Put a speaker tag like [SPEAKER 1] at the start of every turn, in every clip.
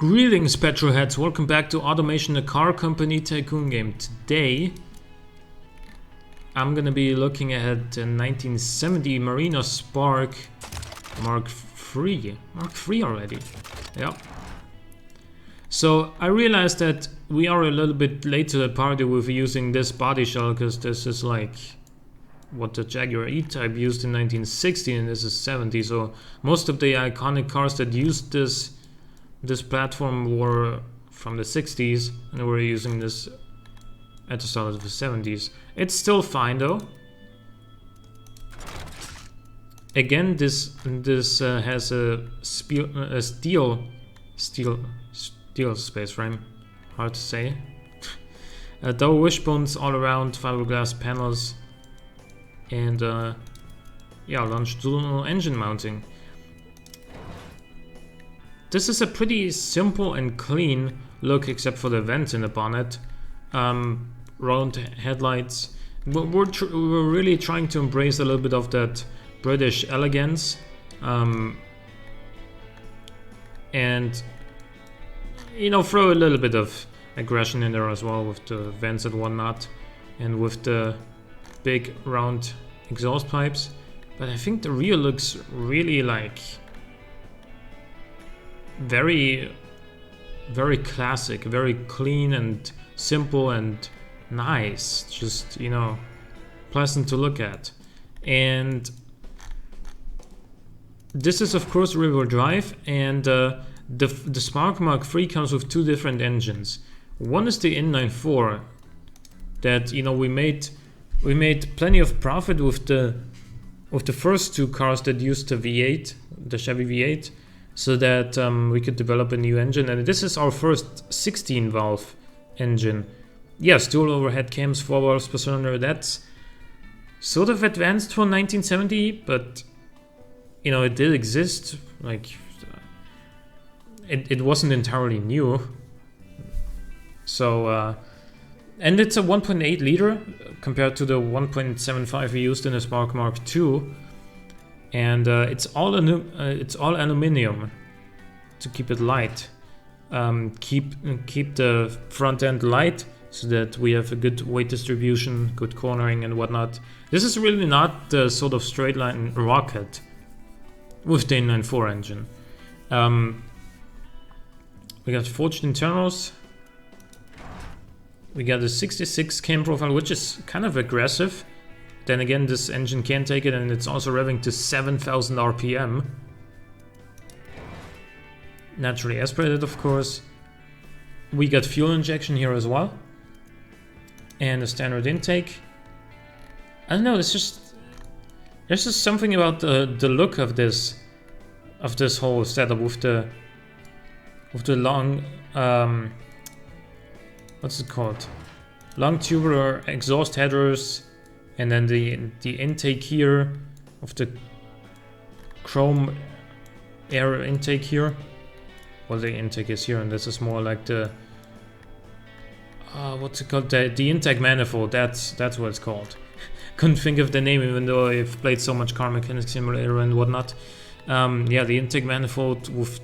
[SPEAKER 1] Greetings, petrolheads. Welcome back to Automation, the car company tycoon game. Today, I'm gonna be looking at a 1970 Marina Spark Mark III. Mark III already. Yeah. So I realized that we are a little bit late to the party with using this body shell, because this is like what the Jaguar E-Type used in 1960 and this is 70. So most of the iconic cars that used this platform were from the 60s, and we're using this at the start of the 70s. It's still fine though. Again, this has a steel space frame. Hard to say. Double wishbones all around, fiberglass panels, and yeah, longitudinal engine mounting. This is a pretty simple and clean look, except for the vents in the bonnet. Round headlights. We're really trying to embrace a little bit of that British elegance. And, you know, throw a little bit of aggression in there as well with the vents and whatnot. And with the big round exhaust pipes. But I think the rear looks really like very classic, very clean and simple and nice, just, you know, pleasant to look at. And this is of course rear-wheel drive, and the Spark Mark III comes with two different engines. One is the MkIII that, you know, we made plenty of profit with the first two cars that used the V8, the Chevy V8. So that we could develop a new engine, and this is our first 16-valve engine. Yes, dual overhead cams, 4 valves per cylinder. That's sort of advanced for 1970, but you know, it did exist. Like it wasn't entirely new. So and it's a 1.8 liter compared to the 1.75 we used in the Spark Mark II. And it's all aluminum to keep it light. Keep the front end light so that we have a good weight distribution, good cornering and whatnot. This is really not the sort of straight line rocket with the MkIII engine. We got forged internals. We got a 66 cam profile, which is kind of aggressive. Then again, this engine can take it, and it's also revving to 7,000 RPM. Naturally aspirated, of course. We got fuel injection here as well. And a standard intake. I don't know, there's just something about the look of this whole setup with the long what's it called? Long tubular exhaust headers. And then the intake here of the chrome air intake here. Well, the intake is here, and this is more like the what's it called? The intake manifold. That's what it's called. Couldn't think of the name, even though I've played so much Car Mechanic Simulator and whatnot. Yeah, the intake manifold with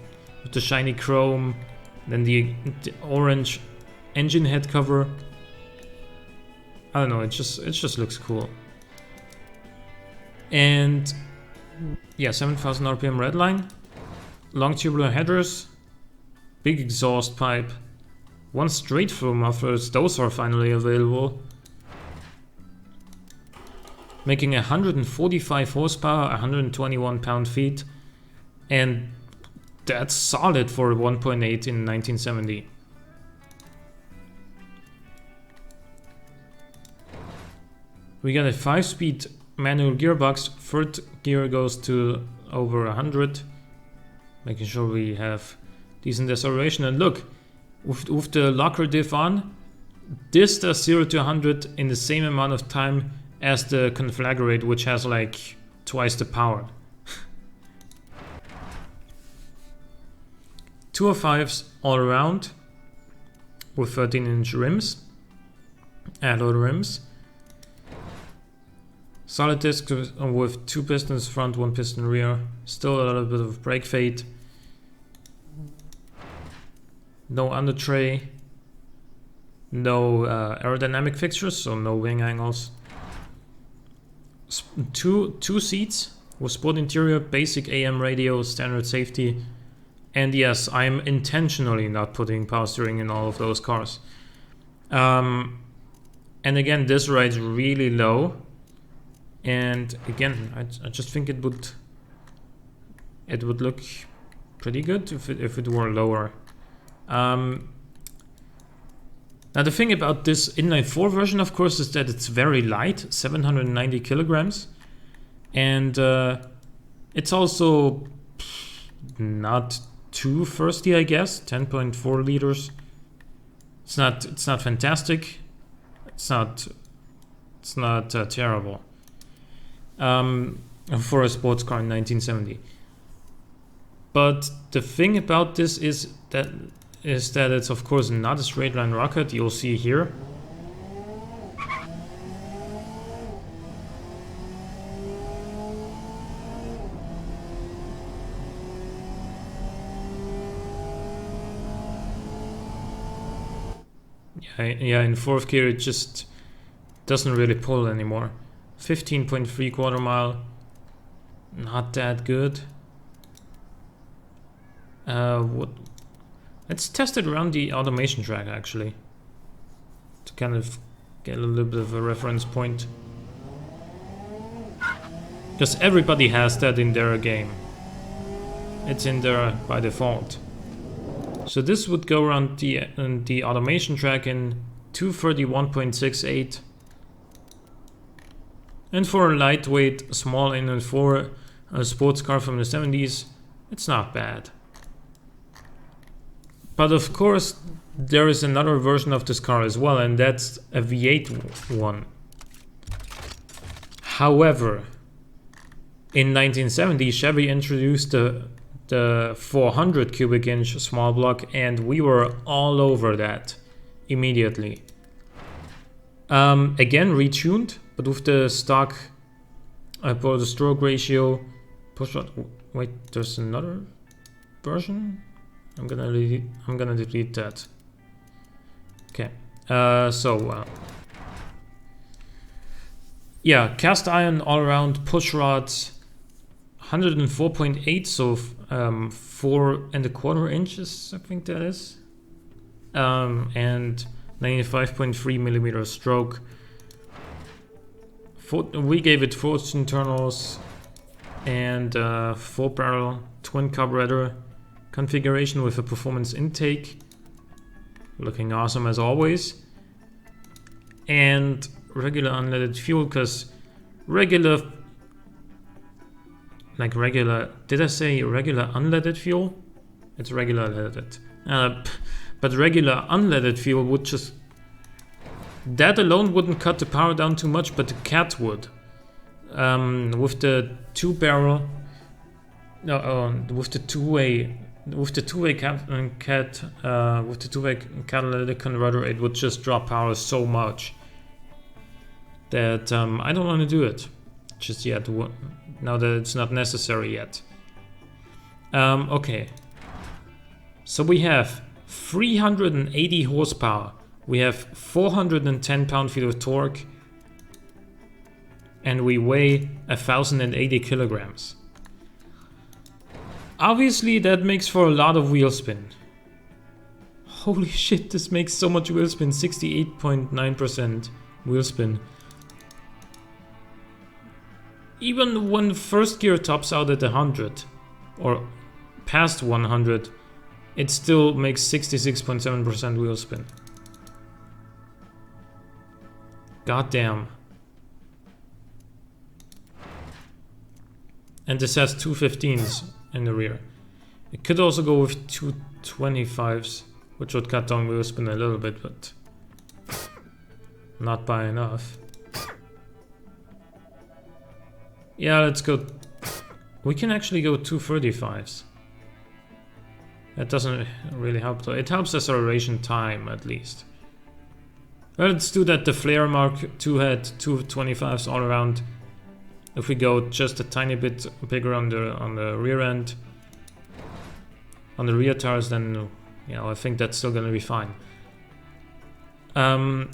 [SPEAKER 1] the shiny chrome, then the orange engine head cover. I don't know, it just looks cool. And yeah, 7,000 RPM redline, long tubular headers, big exhaust pipe, one straight through mufflers. Those are finally available, making 145 horsepower, 121 pound-feet, and that's solid for 1.8 in 1970. We got a 5-speed manual gearbox. Third gear goes to over 100, making sure we have decent acceleration. And look, with the locker diff on, this does 0 to 100 in the same amount of time as the conflagrate, which has like twice the power. 205s all around with 13-inch rims, alloy rims. Solid disc with 2 pistons front, 1 piston rear. Still a little bit of brake fade. No under tray. No aerodynamic fixtures, so no wing angles. Two seats with sport interior, basic AM radio, standard safety. And yes, I'm intentionally not putting power steering in all of those cars. And again, this rides really low. And again, I just think it would look pretty good if it were lower. Now the thing about this inline-4 version, of course, is that it's very light, 790 kilograms, and it's also not too thirsty, I guess. 10.4 liters. It's not fantastic. It's not terrible for a sports car in 1970. But the thing about this is that it's of course not a straight line rocket. You'll see here. Yeah, in fourth gear it just doesn't really pull anymore. 15.3 quarter mile, not that good. Let's test it around the automation track actually, to kind of get a little bit of a reference point. Because everybody has that in their game. It's in there by default. So this would go around the automation track in 231.68. And for a lightweight, small inline-4 sports car from the 70s, it's not bad. But of course, there is another version of this car as well, and that's a V8 one. However, in 1970, Chevy introduced the 400 cubic inch small block, and we were all over that immediately. Again, retuned, but with the stock for the stroke ratio. Wait, there's another version. I'm gonna delete that. Okay, yeah, cast iron all around, push rods, 104.8, so 4¼ inches, I think that is, and 95.3 millimeter stroke. We gave it 4 internals and 4-barrel twin carburetor configuration with a performance intake, looking awesome as always, and regular unleaded fuel, because regular, did I say regular unleaded fuel? It's regular leaded, but regular unleaded fuel would just, that alone wouldn't cut the power down too much, but the cat would. With the 2-barrel, with the two-way catalytic converter, it would just drop power so much that I don't want to do it just yet, now that it's not necessary yet. Okay, so we have 380 horsepower, we have 410 pound-feet of torque, and we weigh 1,080 kilograms. Obviously that makes for a lot of wheel spin. Holy shit, this makes so much wheel spin, 68.9% wheel spin. Even when first gear tops out at 100 or past 100, it still makes 66.7% wheel spin. God damn. And this has 215s in the rear. It could also go with 225s, which would cut down wheel spin a little bit, but not by enough. Yeah, let's go. We can actually go 235s. That doesn't really help though. It helps acceleration time at least. Well, let's do that. The Flare Mark II had 225s all around. If we go just a tiny bit bigger on the rear end, on the rear tires, then You know, I think that's still gonna be fine.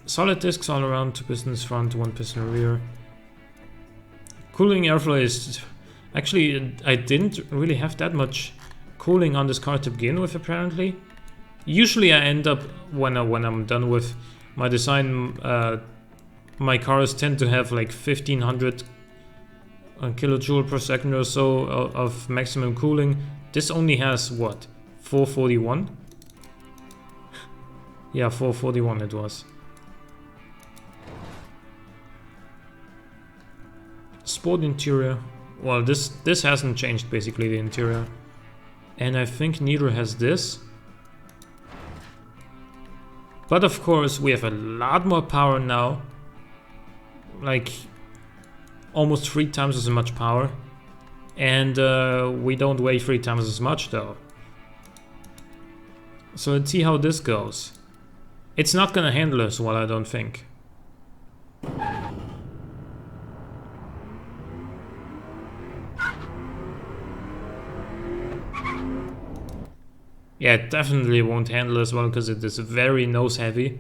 [SPEAKER 1] Solid discs all around, 2 pistons front, 1 piston rear. Cooling airflow is... Actually, I didn't really have that much cooling on this car to begin with, apparently. Usually I end up, when I'm done with my design, my cars tend to have like 1500 kilojoule per second or so of maximum cooling. This only has, what, 441? Yeah, 441 it was. Sport interior. Well, this hasn't changed, basically, the interior. And I think neither has this. But of course, we have a lot more power now. Like, almost 3 times as much power. And we don't weigh 3 times as much, though. So let's see how this goes. It's not gonna handle as well, I don't think. Yeah, it definitely won't handle as well because it is very nose heavy.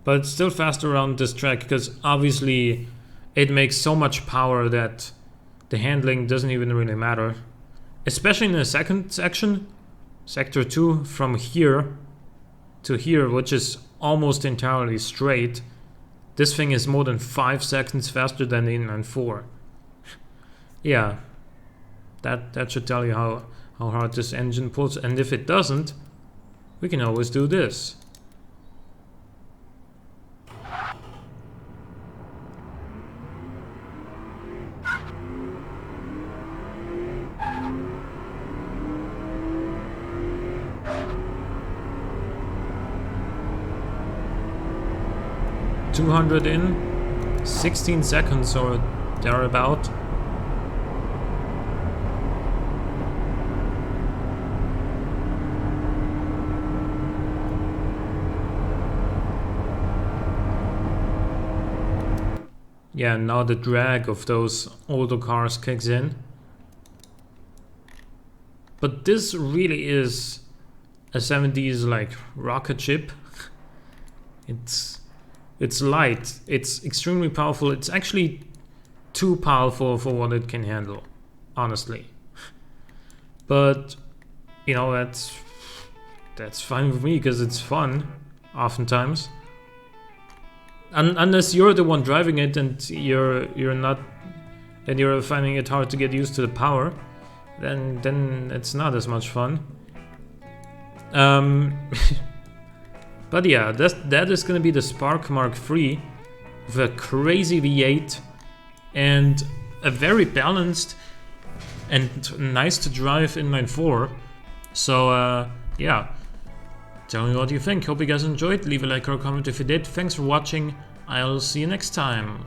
[SPEAKER 1] But it's still fast around this track because obviously it makes so much power that the handling doesn't even really matter. Especially in the second section, sector 2, from here to here, which is almost entirely straight. This thing is more than 5 seconds faster than the inline 4. Yeah, that should tell you how hard this engine pulls, and if it doesn't, we can always do this. $200 in 16 seconds or thereabout. Yeah, now the drag of those older cars kicks in. But this really is a 70s like rocket ship. It's light, it's extremely powerful. It's actually too powerful for what it can handle, honestly. But you know, that's fine with me because it's fun oftentimes. Unless you're the one driving it and you're finding it hard to get used to the power, then it's not as much fun. But yeah, that is gonna be the Spark Mark III with a crazy V8 and a very balanced and nice to drive inline 4. So yeah. Tell me what you think. Hope you guys enjoyed. Leave a like or a comment if you did. Thanks for watching. I'll see you next time.